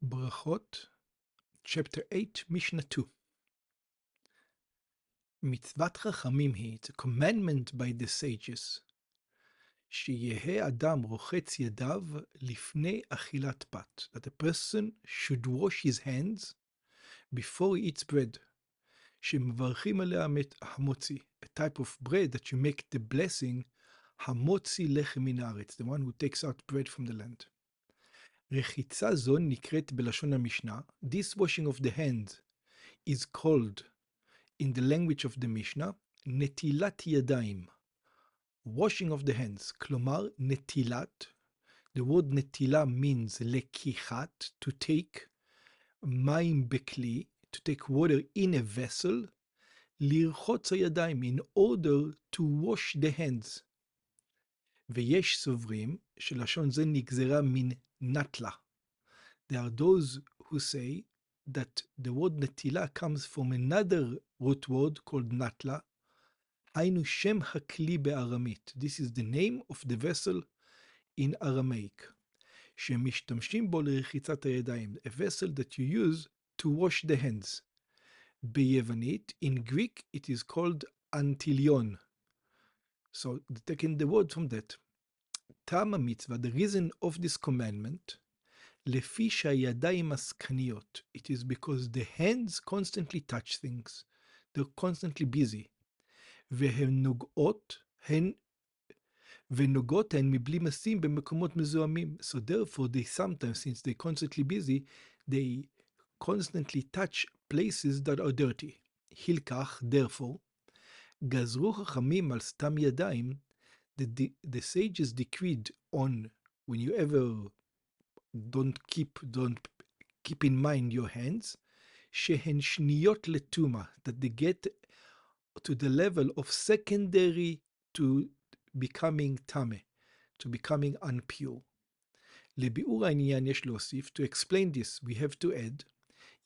Berachot, chapter 8, Mishnah 2. Mitzvat Chachamim hi, it's a commandment by the sages. שיהא אדם רוחץ ידיו לפני אכילת פת. That a person should wash his hands before he eats bread. שמברכים עליה המוציא, a type of bread that you make the blessing, המוציא לחם מן הארץ, the one who takes out bread from the land. רחיצה זו נקראת בלשון המשנה, this washing of the hands is called in the language of the Mishnah, netilat yadayim, washing of the hands. Klomar, netilat, the word netila means lekichat, to take mayim bekli, to take water in a vessel, lirchotz yadayim, in order to wash the hands. ויש סוברים שלשון זה נגזרה מן נטלה. There are those who say that the word netila comes from another root word called natla. היינו שם הכלי בארמית. This is the name of the vessel in Aramaic. שמשתמשים בו לרחיצת הידיים. A vessel that you use to wash the hands. ביוונית, in Greek, it is called antilion. So taking the word from that. טעם המצווה, the reason of this commandment, לפי שהידיים עסקניות. It is because the hands constantly touch things. They're constantly busy. והן נוגעות הן מבלי משים במקומות מזוהמים. So therefore they sometimes, since they're constantly busy, they constantly touch places that are dirty. הילקח, therefore, גזרו חכמים על סתם ידיים, the sages decreed on, when you ever don't keep in mind your hands, שהן שניות לטומאה, that they get to the level of secondary to becoming tame, to becoming unpure. לביאור העניין יש להוסיף, to explain this, we have to add,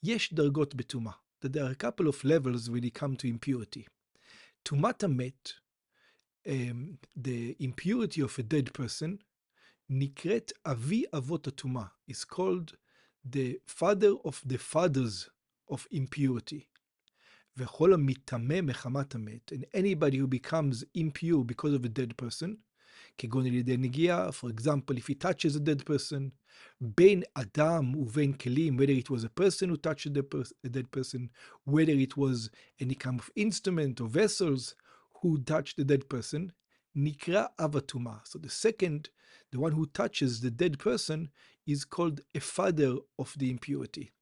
יש דרגות בטומאה, that there are a couple of levels when it comes to impurity. טומאת המת, the impurity of a dead person, נקראת אבי אבות הטומאה, is called the father of the fathers of impurity. וכל המטמא מחמת המת, and anybody who becomes impure because of a dead person, כגון על ידי נגיעה, for example, if he touches a dead person, בין אדם ובין כלים, whether it was a person who touched a dead person, whether it was any kind of instrument or vessels who touched the dead person, נקרא אב הטומאה. So the second, the one who touches the dead person, is called a father of the impurity.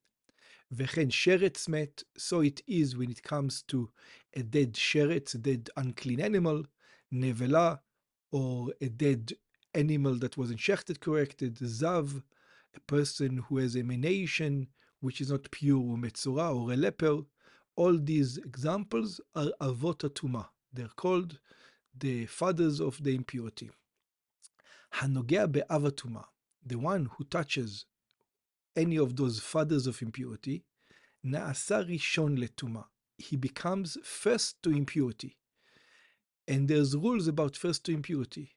וכן שרץ מת, so it is when it comes to a dead שרץ, a dead unclean animal, נבלה, or a dead animal that wasn't shechted corrected, zav, a person who has emanation which is not pure, or metzora, or a leper. All these examples are avot hatumah. They're called the fathers of the impurity. הנוגע באב הטומאה, the one who touches any of those fathers of impurity, נעשה ראשון לטומאה. He becomes first to impurity. And there's rules about first to impurity.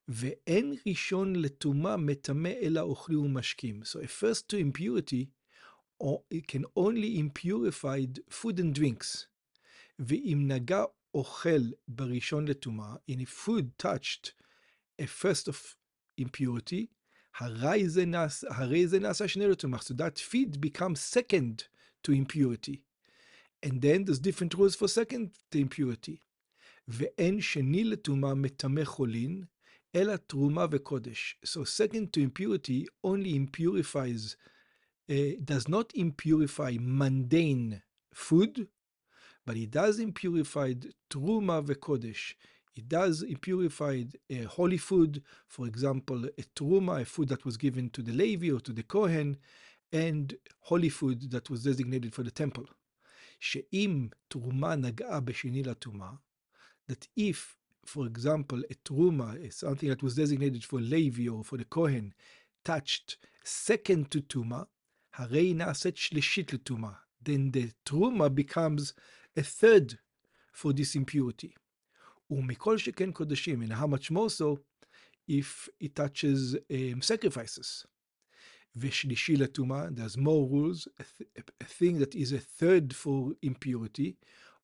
ואין ראשון לטומאה מטמא אלא אוכלים ומשקים. So a first to impurity, or it can only impurified food and drinks. ואם נגע אוכל בראשון לטומאה, and if food touched a first of impurity, הרי זה נעשה שני לטומאה. So that feed becomes second to impurity. And then there's different rules for second to impurity. ואין שני לטומאה מטמא חולין, אלא תרומה וקודש. So second to impurity only impurifies, does not impurify mundane food, but it does impurify truma vekodesh. It does impurify holy food, for example, a truma, a food that was given to the Levi or to the Kohen, and holy food that was designated for the temple. שאם תרומה נגעה בשני לטומאה, that if, for example, a truma, something that was designated for Levi or for the Kohen, touched second to tuma, הרי נעשית שלישית לטומאה. Then the truma becomes a third for this impurity. ומכל שכן קודשים, and how much more so if it touches sacrifices. Veshlishi latuma, there's more rules. A thing that is a third for impurity.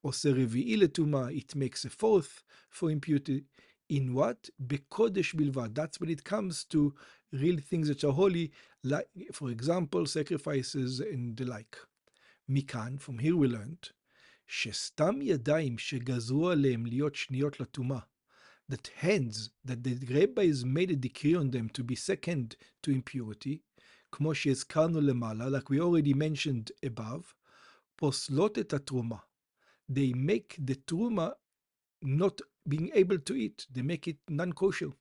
Ose revi'i latuma, it makes a fourth for impurity. In what? Bekodesh bilvad. That's when it comes to real things that are holy, like, for example, sacrifices and the like. Mikan, from here we learned, שסתם ידיים שגזרו עליהם להיות שניות לטומאה, that hands, that the rabbis made a decree on them to be second to impurity, כמו שהזכרנו למעלה, like we already mentioned above, פוסלות את התרומה. They make the truma not being able to eat, they make it non-kosher.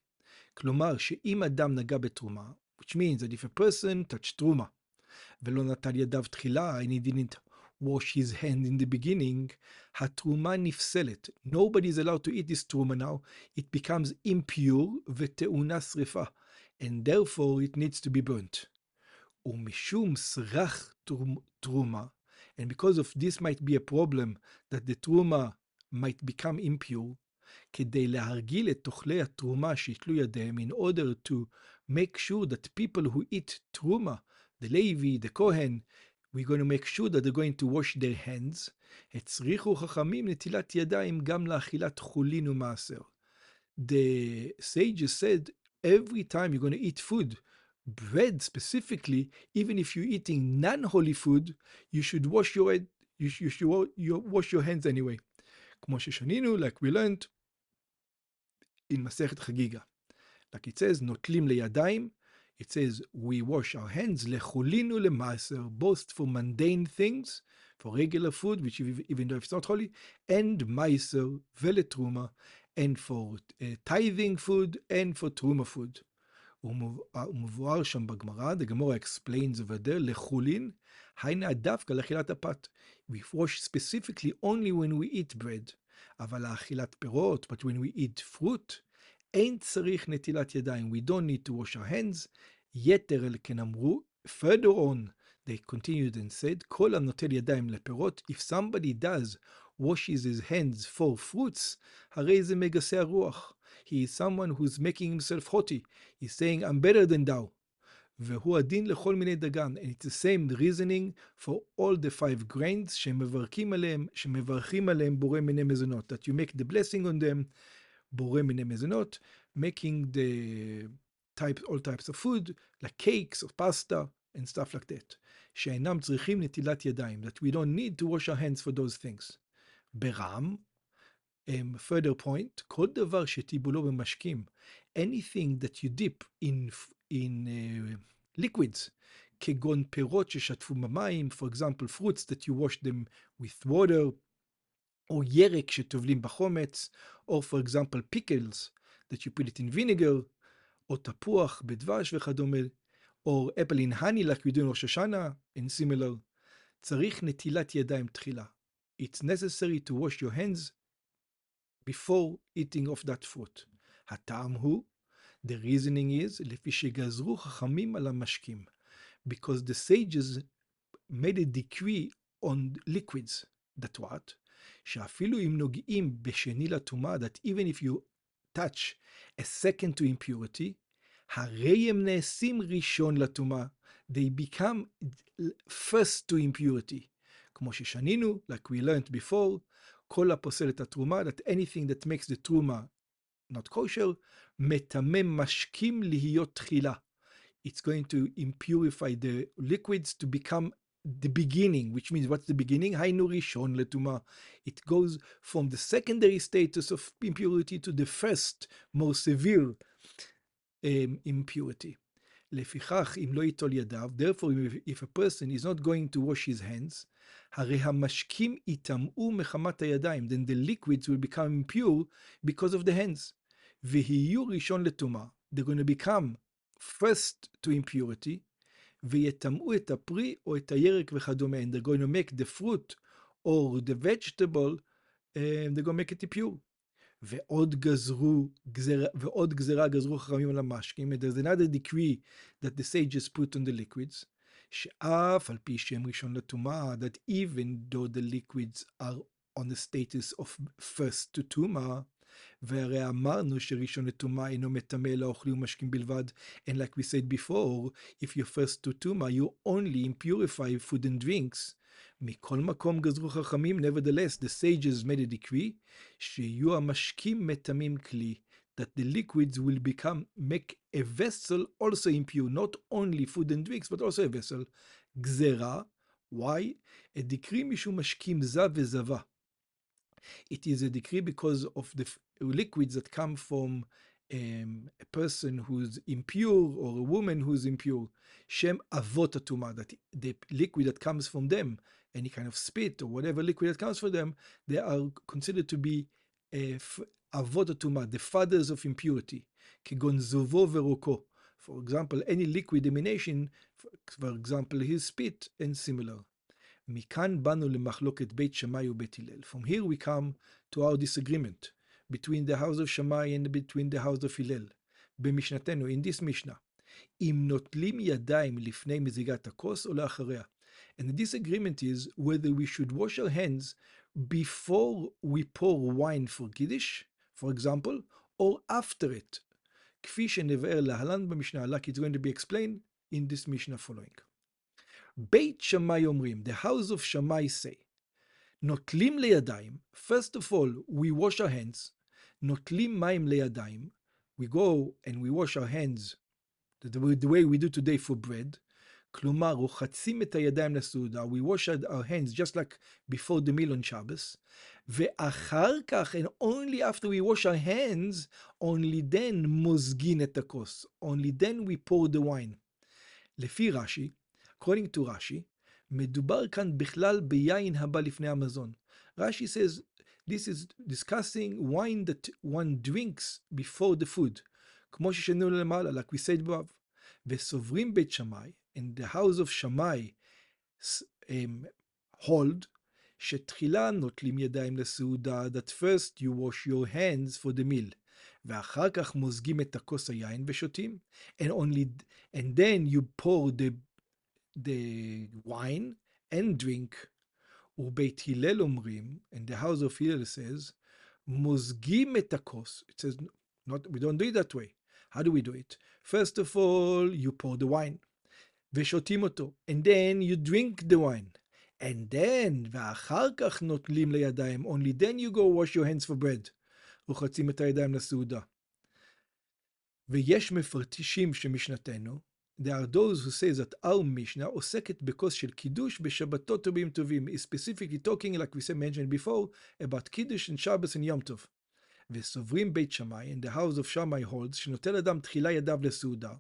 כלומר, שאם אדם נגע בתרומה, which means that if a person touched truma, ולא נטל ידיו תחילה, and he didn't wash his hand in the beginning, התרומה נפסלת. Nobody is allowed to eat this truma now. It becomes impure וטעונה שריפה, and therefore it needs to be burnt. ומשום סרח תרומה, and because of this might be a problem that the truma might become impure, כדי להרגיל את אוכלי התרומה שיתלו ידיהם, in order to make sure that people who eat truma, the Levi, the Kohen, we're going to make sure that they're going to wash their hands. הצריכו חכמים נטילת ידיים גם לאכילת חולין ומעשר. The sages said, every time you're going to eat food, bread specifically, even if you're eating non-holy food, you should wash your head, you should wash your hands anyway. כמו ששנינו, like we learned in מסכת חגיגה. Like it says, נוטלים לידיים, it says, we wash our hands, לחולין ולמעשר, both for mundane things, for regular food, which even though it's not holy, and מעשר ולתרומה, and for tithing food, and for truma food. ומבואר שם בגמרא, the Gemara explains over there, לחולין, היינה דווקא לאכילת הפת. We wash specifically only when we eat bread. אבל לאכילת פירות, but when we eat fruit, אין צריך נטילת ידיים. We don't need to wash our hands. יתר אל כן אמרו, further on, they continued and said, כל הנוטל ידיים לפירות, if somebody does washes his hands for fruits, הרי זה מגסי הרוח. He is someone who's making himself haughty. He's saying, I'm better than thou. והוא הדין לכל מיני דגן. And it's the same reasoning for all the 5 grains שמברכים עליהם בורא מיני מזונות. That you make the blessing on them, בורא מיני מזונות, making the all types of food, like cakes or pasta and stuff like that. שאינם צריכים נטילת ידיים. That we don't need to wash our hands for those things. ברם, further point, כל דבר שטיבולו במשקים, anything that you dip in liquids, כגון פירות ששטפו במים, for example, fruits that you wash them with water, או ירק שטובלים בחומץ, or for example, pickles that you put it in vinegar, או תפוח בדבש וכדומה, or apple in honey like we do in ראש השנה, and similar, צריך נטילת ידיים תחילה. It's necessary to wash your hands before eating of that fruit. הטעם הוא, the reasoning is, לפי שגזרו חכמים על המשקים, because the sages made a decree on liquids, that what? שאפילו אם נוגעים בשני לטומאה, that even if you touch a second to impurity, הרי הם נעשים ראשון לטומאה, they become first to impurity. כמו ששנינו, like we learned before, כל הפוסל את התרומה, that anything that makes the תרומה not kosher, מטמם משקים להיות תחילה. It's going to impurify the liquids to become the beginning, which means what's the beginning? היינו ראשון לטומאה. It goes from the secondary status of impurity to the first, more severe impurity. לפיכך, אם לא ייטול ידיו, therefore, if a person is not going to wash his hands, הרי המשקים יטמאו מחמת הידיים, then the liquids will become impure because of the hands. ויהיו ראשון לטומאה, they're going to become first to impurity, ויטמאו את הפרי או את הירק וכדומה, and they're going to make the fruit or the vegetable, and they're going to make it impure. ועוד גזרה גזרו חכמים על המשקים, and there's another decree that the sages put on the liquids, שאף על פי שהם ראשון לטומאה, that even though the liquids are on the status of first to טומאה, והרי אמרנו שראשון לטומאה אינו מטמא אלא אוכלים ומשקים בלבד. And like we said before, if you're first to טומאה, you only impurify food and drinks. מכל מקום גזרו חכמים, nevertheless, the sages made a decree, שיהיו המשקים מטמאים כלי, that the liquids will make a vessel also impure, not only food and drinks, but also a vessel. גזרה, why? A decree משום משקים זב וזבה. It is a decree because of the liquids that come from a person who's impure or a woman who's impure. Shem avot atuma, that the liquid that comes from them, any kind of spit or whatever liquid that comes from them, they are considered to be avot atuma, the fathers of impurity. Kegon zovo veroko. For example, any liquid emanation, for example, his spit and similar. מכאן באנו למחלוקת בית שמאי ובית הלל. From here we come to our disagreement between the house of Shammai and between the house of הלל. במשנתנו, in this Mishnah, אם נוטלים ידיים לפני מזיגת הכוס או לאחריה. And the disagreement is whether we should wash our hands before we pour wine for Kiddush, for example, or after it. כפי שנבאר להלן במשנה, like it's going to be explained in this Mishnah following. בית שמאי אומרים, the house of Shammai say, נוטלים לידיים, first of all, we wash our hands, נוטלים מים לידיים, we go and we wash our hands the way we do today for bread, כלומר, רוחצים את הידיים לסעודה, we wash our hands just like before the meal on Shabbos, ואחר כך, and only after we wash our hands, only then מוזגין את הכוס, only then we pour the wine. לפי רש"י, according to Rashi, מדובר כאן בכלל ביין הבא לפני המזון. Rashi says, this is discussing wine that one drinks before the food. כמו ששנו למעלה, like we said above. וסוברים בית שמאי, in the house of Shammai, hold, שתחילה נוטלים ידיים לסעודה, that first you wash your hands for the meal. ואחר כך מוזגים את הכוס היין ושותים. And then you pour the wine and drink. ובית הלל אומרים, and the house of Hillel says, מוזגים את הכוס. It says, we don't do it that way. How do we do it? First of all, you pour the wine. ושותים אותו. And then you drink the wine. And then, ואחר כך נוטלים לידיים. Only then you go wash your hands for bread. רוחצים את הידיים לסעודה. ויש מפרשים שמשנתנו, there are those who say that our Mishnah עוסקת בכוס של קידוש בשבתות ובימים טובים. is specifically talking, like we said, mentioned before, about קידוש and Shabbos and Yom Tov. וסוברים בית שמאי, and the house of Shammai holds, שנוטל אדם תחילה ידיו לסעודה,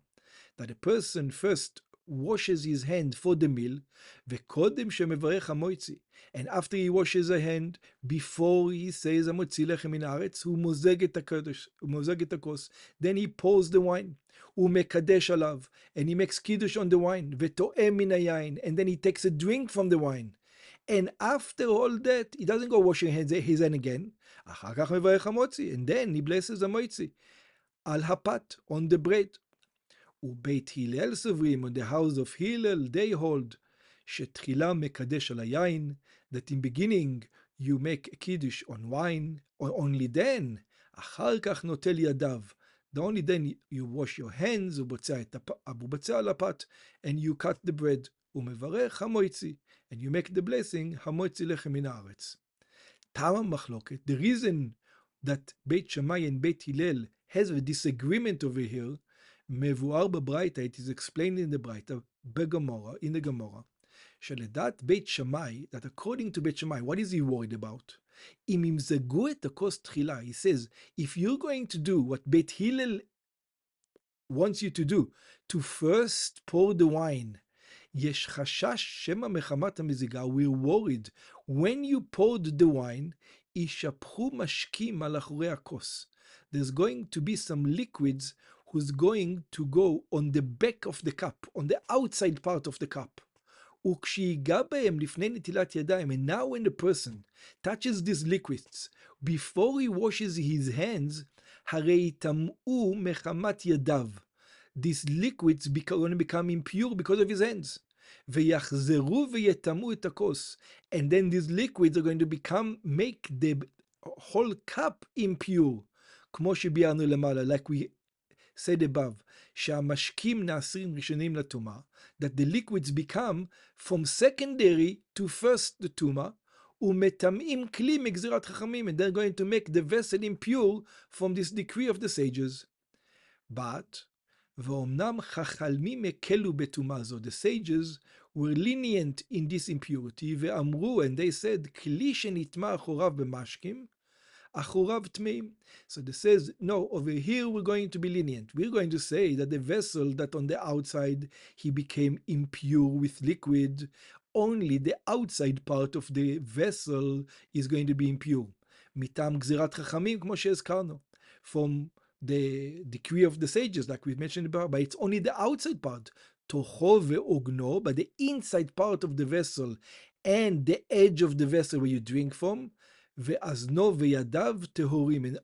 that a person first washes his hand for the meal, וקודם שמברך המויצי, and after he washes a hand, before he says המוציא לחם מן הארץ, הוא מוזג את הכוס, then he pours the wine, הוא מקדש עליו, and he makes kiddush on the wine, וטועם מן היין, and then he takes a drink from the wine, and after all that, he doesn't go washing his hand again, אחר כך מברך המוציא, and then he blesses המויצי, על הפת, on the bread. ובית הלל סוברים, on the house of Hillel, they hold, שתחילה מקדש על היין, that in beginning you make a kiddush on wine, or only then, אחר כך נוטל ידיו, the only then you wash your hands, ובוצע על הפת, and you cut the bread, ומברך המויצי, and you make the blessing, המויצי לחם מן הארץ. טעם המחלוקת, the reason that בית שמאי and בית הלל has a disagreement over here, מבואר בברייתא, it is explained in the ברייתא, in the Gemara, שלדעת בית שמאי, that according to בית שמאי, what is he worried about? אם ימזגו את הכוס תחילה, he says, if you're going to do what בית הלל wants you to do, to first pour the wine, יש חשש שמא מחמת המזיגה, we're worried, when you poured the wine, יישפכו משקים על אחורי הכוס. There's going to be some liquids who's going to go on the back of the cup, on the outside part of the cup. וכשיגע בהם לפני נטילת ידיים, and now when the person touches these liquids, before he washes his hands, הרי יטמאו מחמת ידיו. These liquids are going to become impure because of his hands. ויחזרו ויטמאו את הכוס. And then these liquids are going to make the whole cup impure, כמו שביארנו למעלה, like we said above, שהמשקים נעשים ראשונים לטומאה, that the liquids become from secondary to first the טומאה, ומטמאים כלי מגזירת חכמים, and they're going to make the vessel impure from this decree of the sages. But, ואומנם חכמים הקלו בטומאה זו, the sages were lenient in this impurity, ואמרו, and they said, כלי שנטמא אחוריו במשקים, אחוריו טמאים. So this says, no, over here we're going to be lenient. We're going to say that the vessel that on the outside he became impure with liquid, only the outside part of the vessel is going to be impure. מטעם גזירת חכמים, כמו שהזכרנו. From the decree of the sages, like we mentioned above, but it's only the outside part. תוכו ועוגנו, but the inside part of the vessel and the edge of the vessel where you drink from, ואזנו וידיו טהורים, and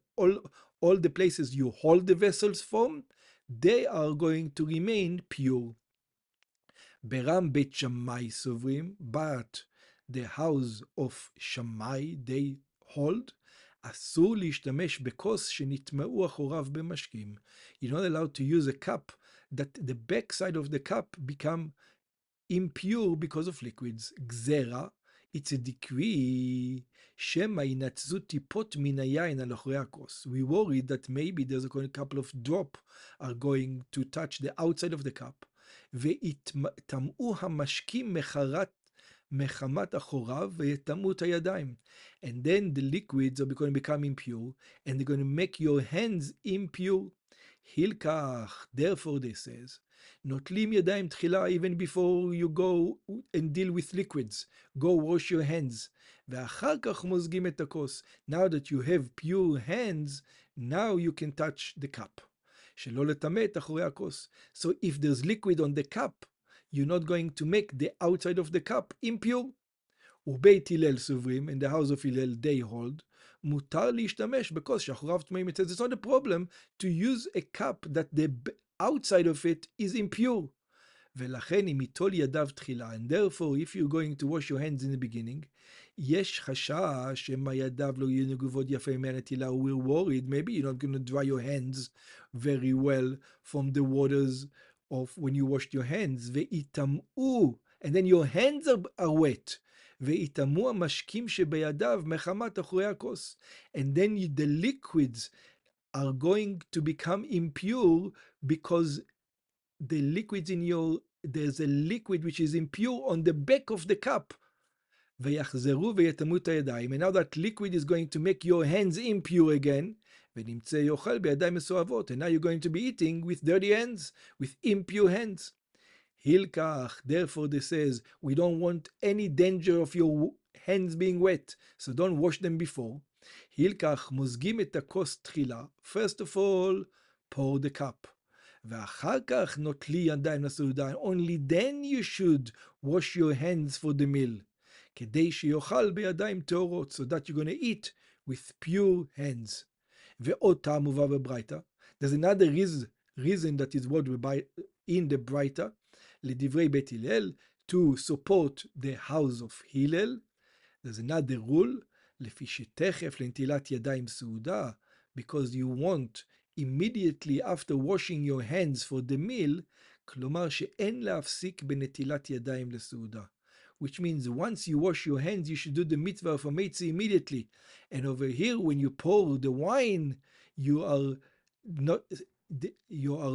all the places you hold the vessels from, they are going to remain pure. ברם בית שמאי סוברים, but the house of שמאי, they hold, אסור להשתמש בכוס שנטמעו אחוריו במשקים. You're not allowed to use a cup that the back side of the cup become impure because of liquids. גזרה, it's a decree, שמא ינצזו טיפות מן היין על אחורי הכוס. We worried that maybe there's a couple of drops are going to touch the outside of the cup. ויטמאו המשקים מחמת אחוריו ויטמאו את הידיים. And then the liquids are going to become impure, and they're going to make your hands impure. הילקח, therefore this says, נוטלים ידיים תחילה, even before you go and deal with liquids. Go wash your hands. ואחר כך מוזגים את הכוס. Now that you have pure hands, now you can touch the cup. שלא לטמא את אחורי הכוס. So if there's liquid on the cup, you're not going to make the outside of the cup impure. ובית הלל סוברים, in the house of הלל they hold, מותר להשתמש בכוס שאחוריו טמאים. It says it's not a problem to use a cup that the outside of it is impure. ולכן אם יטול ידיו תחילה, and therefore if you're going to wash your hands in the beginning, יש חשש שמא ידיו לא יהיו נגובות יפה מהנטילה. We're worried, maybe you're not going to dry your hands very well from the waters of when you washed your hands. ויטמאו, and then your hands are wet. ויטמאו המשקים שבידיו מחמת אחורי הכוס. And then the liquids are going to become impure because the liquids in there's a liquid which is impure on the back of the cup. ויחזרו ויטמאו את הידיים. And now that liquid is going to make your hands impure again. ונמצא יאכל בידיים מסואבות. And now you're going to be eating with dirty hands, with impure hands. הילקח, therefore this says, we don't want any danger of your hands being wet, so don't wash them before. הילקח, מוזגים את הכוס תחילה. First of all, pour the cup. ואחר כך נוטלי ידיים לסעודה. Only then you should wash your hands for the meal. כדי שיאכל בידיים טהורות, so that you're going to eat with pure hands. ועוד טעם מובא בברייתא. There's another reason that is what in the ברייתא, לדברי בית הלל, to support the house of הלל. There's another rule, לפי שתכף לנטילת ידיים סעודה, because you want immediately after washing your hands for the meal, כלומר שאין להפסיק בנטילת ידיים לסעודה. Which means once you wash your hands, you should do the mitzvah of Ameitzi immediately. And over here, when you pour the wine, you are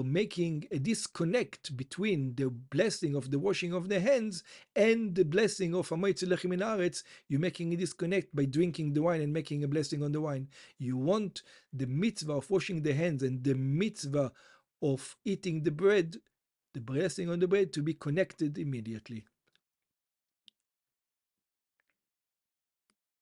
making a disconnect between the blessing of the washing of the hands and the blessing of Ameitzi lechem min haaretz. You're making a disconnect by drinking the wine and making a blessing on the wine. You want the mitzvah of washing the hands and the mitzvah of eating the bread, the blessing on the bread, to be connected immediately.